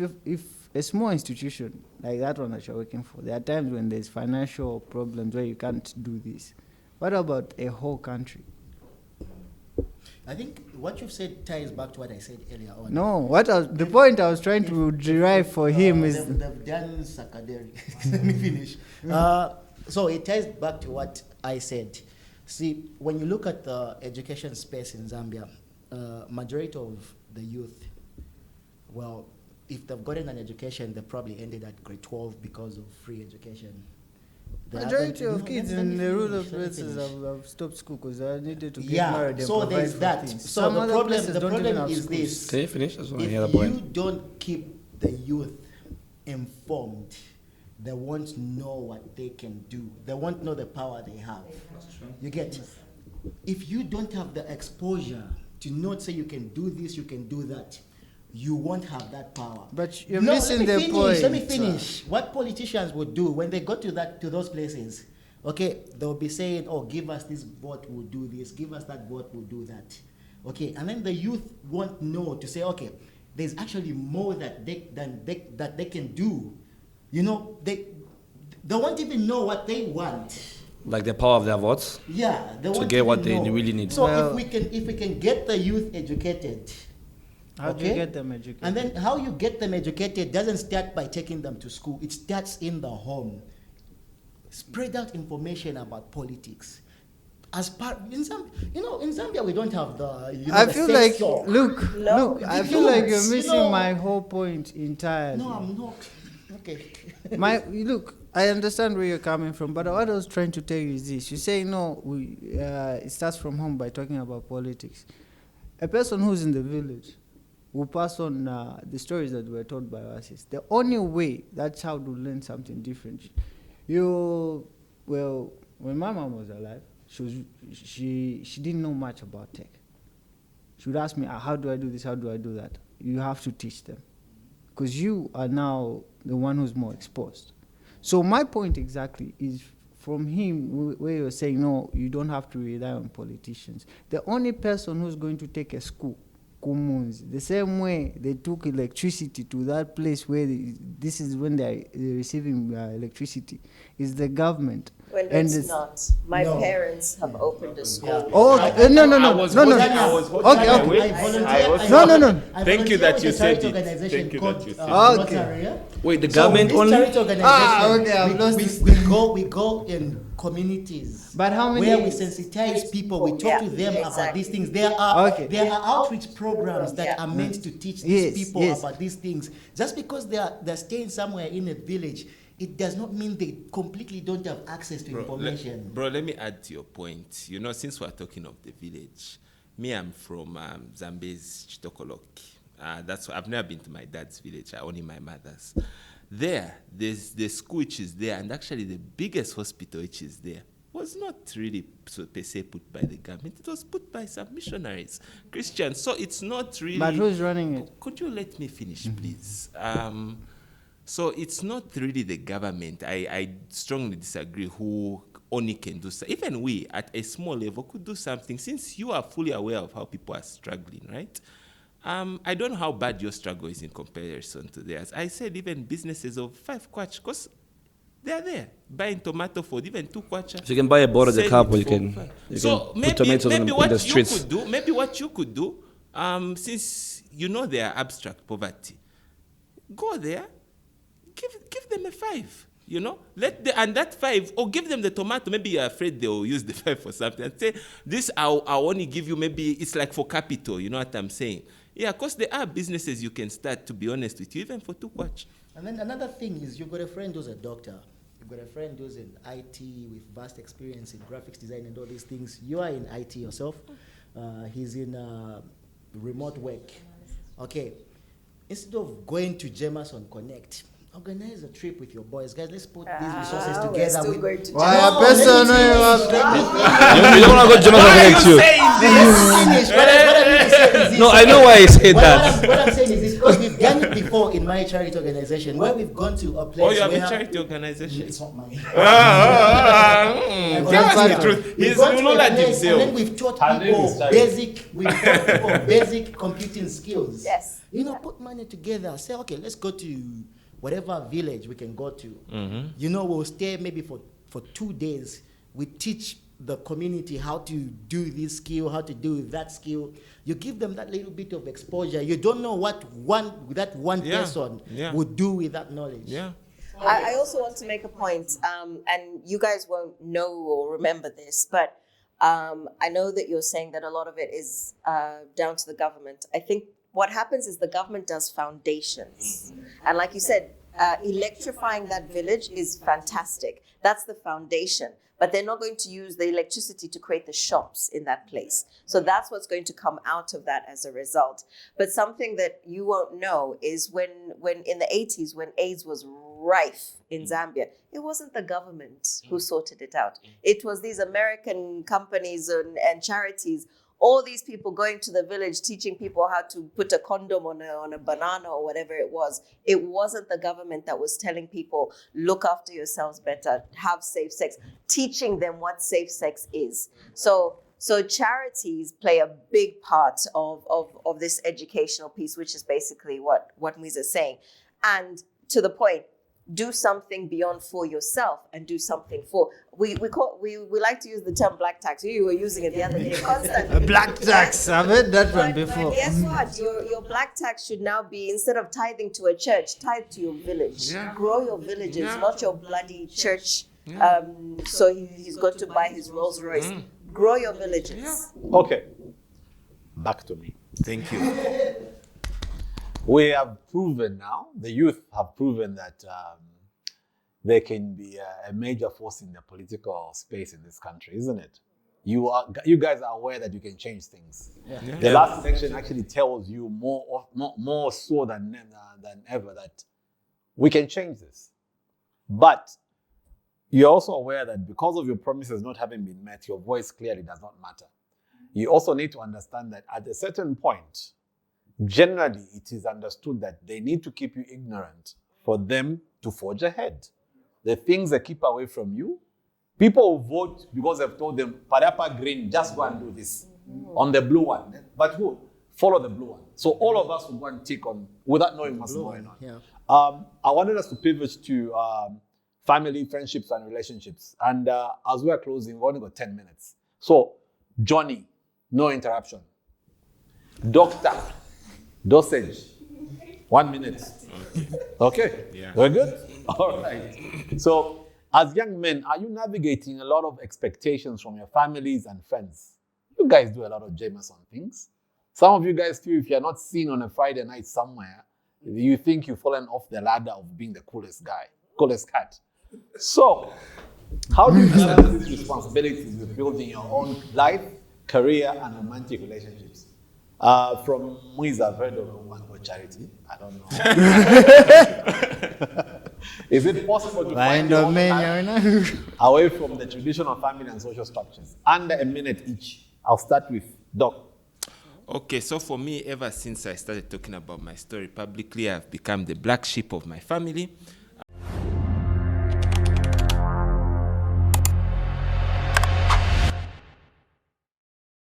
if a small institution like that one that you're working for, there are times when there's financial problems where you can't do this. What about a whole country? I think what you've said ties back to what I said earlier on. No, the point I was trying to derive for him is... They've done Sakaderi. Let me finish. So it ties back to what I said. See, when you look at the education space in Zambia, majority of the youth, well, if they've gotten an education, they probably ended at grade 12 because of free education. Majority of kids in the rural places have stopped school because they needed to get married. So there's that. So the problem is this. Can you finish? That's If you don't keep the youth informed, they won't know what they can do. They won't know the power they have. You get? If you don't have the exposure to not say you can do this, you can do that, you won't have that power. But you're missing the point. Let me finish. What politicians would do when they go to those places, okay, they'll be saying, oh, give us this vote, we'll do this. Give us that vote, we'll do that. Okay, and then the youth won't know to say, okay, there's actually more that they can do. You know, they won't even know what they want. Like the power of their votes? Yeah, they to won't get what even they know. really need. So if we can get the youth educated. How do you get them educated? And then how you get them educated doesn't start by taking them to school. It starts in the home. Spread out information about politics. As part in Zambia we don't have the. I feel like look. I feel like you're You missing know, my whole point entirely. No, I'm not. Okay. I understand where you're coming from, but what I was trying to tell you is this: you say no. It starts from home by talking about politics. A person who's in the village will pass on the stories that were told by us. The only way that child will learn something different. When my mom was alive, she didn't know much about tech. She would ask me, how do I do this? How do I do that? You have to teach them, because you are now the one who's more exposed. So my point exactly is from him, where you're saying, no, you don't have to rely on politicians. The only person who's going to take a school, Kumunzi, the same way they took electricity to that place where this is when they're receiving electricity, is the government. Well, it's not. My parents have opened a school. Oh, no. No. Thank you that you said it. Okay. Wait, the government only? Okay, I've lost this. We go in communities. But how many? Where we sensitize people, we talk to them about these things. There are outreach programs that are meant to teach these people about these things. Just because they're staying somewhere in a village, it does not mean they completely don't have access to information. Let me add to your point. You know, since we're talking of the village, I'm from Zambia's Chitokoloki. That's why I've never been to my dad's village. Only my mother's. There's the school which is there, and actually the biggest hospital which is there was not really per se put by the government. It was put by some missionaries, Christians. So it's not really. But who's running it? Could you let me finish, please? So it's not really the government. I strongly disagree who only can do so. Even we, at a small level, could do something, since you are fully aware of how people are struggling, right? I don't know how bad your struggle is in comparison to theirs. I said even businesses of 5 kwacha, because they are there, buying tomato for even 2 kwacha. So you can buy a board of the cup, or you can put tomatoes in the streets. Maybe what you could do, since you know they are abstract poverty, go there, give them a 5, you know, and that 5, or give them the tomato. Maybe you're afraid they'll use the 5 for something, and say, this I'll only give you, maybe it's like for capital, you know what I'm saying? Yeah, because there are businesses you can start, to be honest with you, even for 2 kwacha. And then another thing is, you've got a friend who's a doctor, you've got a friend who's in IT with vast experience in graphics design and all these things. You are in IT yourself. He's in remote work. Okay, instead of going to Jameson Connect, organize a trip with your boys. Guys, let's put these resources together. You don't want to go to Jameson Connect too. No, I know why I said that. What I'm saying is this, because we've done it before in my charity organization where we've gone to a place. Oh, you have a where charity organization? it's not mine. Tell us the truth. He's not like himself. And then we've taught people basic computing skills. Yes. You know, put money together. Say, okay, let's go to whatever village we can go to. You know, we'll stay maybe for 2 days. We teach the community how to do this skill, how to do that skill. You give them that little bit of exposure. You don't know what one person would do with that knowledge. Yeah. I also want to make a point, and you guys won't know or remember this, but I know that you're saying that a lot of it is down to the government. I think what happens is the government does foundations. And like you said, electrifying that village is fantastic. That's the foundation. But they're not going to use the electricity to create the shops in that place. So that's what's going to come out of that as a result. But something that you won't know is when in the 80s, when AIDS was rife in Zambia, it wasn't the government who sorted it out. It was these American companies and charities, all these people going to the village, teaching people how to put a condom on a banana or whatever it was. It wasn't the government that was telling people, look after yourselves better, have safe sex, teaching them what safe sex is. So charities play a big part of this educational piece, which is basically what Mwiza is saying. And to the point, do something beyond for yourself and do something for. We like to use the term black tax. You were using it the other day constantly. Black tax. I've heard that one before. But guess what? Your black tax should now be, instead of tithing to a church, tithe to your village. Yeah. Grow your villages, Yeah. not your bloody church. So he's got to buy his Rolls Royce. Grow your villages. Okay. Back to me. Thank you. We have proven now, the youth have proven that they can be a major force in the political space in this country, isn't it? You guys are aware that you can change things. Yeah. The last election actually tells you more so than ever that we can change this. But you're also aware that because of your promises not having been met, your voice clearly does not matter. You also need to understand that at a certain point, generally, it is understood that they need to keep you ignorant for them to forge ahead. The things they keep away from you, people will vote because they've told them, Parapa Green, just go and do this on the blue one. But who? Follow the blue one. So all of us will go and tick on without knowing what's going on. Yeah. I wanted us to pivot to family, friendships, and relationships. And as we're closing, we've only got 10 minutes. So, Johnny, no interruption. Doctor, dosage, 1 minute. Okay, Yeah. We're good? All right. So, as young men, are you navigating a lot of expectations from your families and friends? You guys do a lot of Jameson things. Some of you guys feel if you're not seen on a Friday night somewhere, you think you've fallen off the ladder of being the coolest guy, coolest cat. So, how do you balance these responsibilities with building your own life, career, and romantic relationships? From Mwiza, I've heard of a woman called Charity. I don't know. Is it possible to find your own life away from the traditional family and social structures? Under a minute each. I'll start with Doc. Okay, so for me, ever since I started talking about my story publicly, I've become the black sheep of my family.